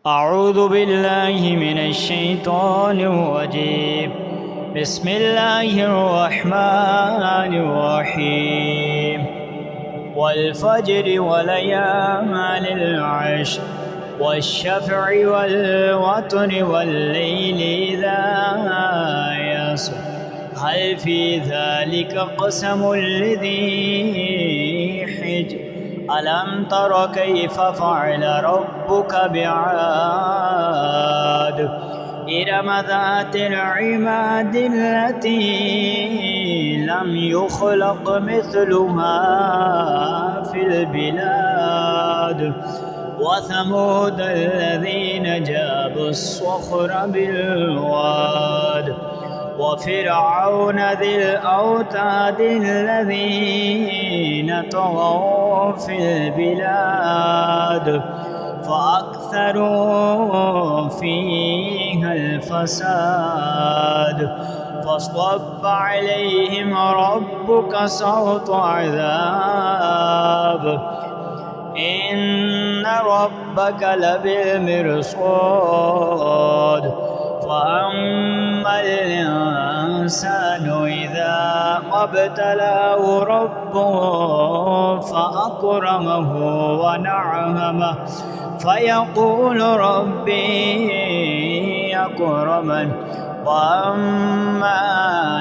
أعوذ بالله من الشيطان الرجيم. بسم الله الرحمن الرحيم. والفجر وليال العشر والشفع والوتر والليل إذا يسر هل في ذلك قسم لذي حجر ألم تر كيف فعل ربك بعاد إرم ذات العماد التي لم يخلق مثلها في البلاد وثمود الذين جابوا الصخر بالواد وفرعون ذي الأوتاد الذين طغوا في البلاد فأكثروا فيها الفساد فصب عليهم ربك صوت عذاب إن ربك لبالمرصاد فأما الإنسان إذا ما ابتلاه ربه فأكرمه ونعمه فيقول ربي أكرمن وأما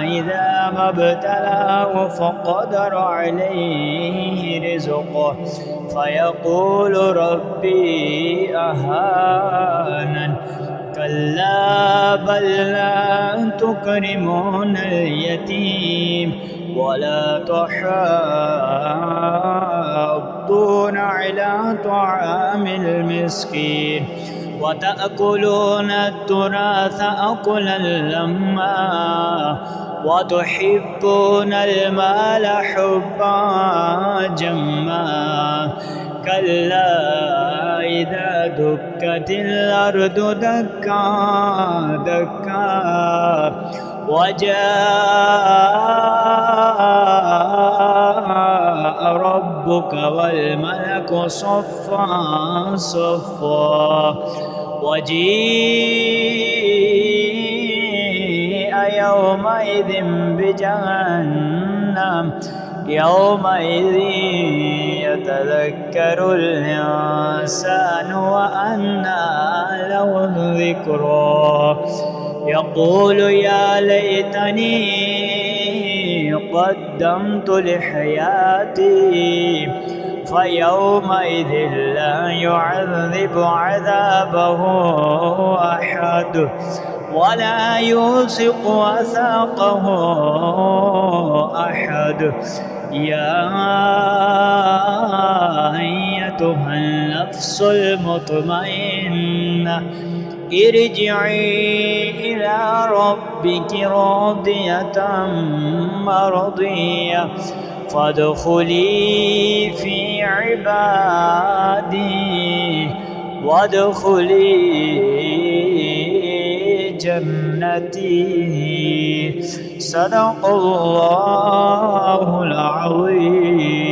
إذا ما ابتلاه فقدر عليه رزقه فيقول ربي أهانن كلا بل لا تكرمون اليتيم ولا تحاضون على طعام المسكين وتأكلون التراث أكلا لما وتحبون المال حبا جما كلا إذا دكت الأرض دكا دكا وجاء ربك والملك صفا صفا وجيء يومئذ بجهنم يومئذ يتذكر الإنسان وأنى له الذكرى يقول يا ليتني قدمت لحياتي فيومئذ لا يعذب عذابه أحد ولا يوثق وثاقه أحد يا أيتها النفس المطمئنة ارجعي إلى ربك راضية مرضية فادخلي في عبادي وادخلي جنتي صدق الله العظيم.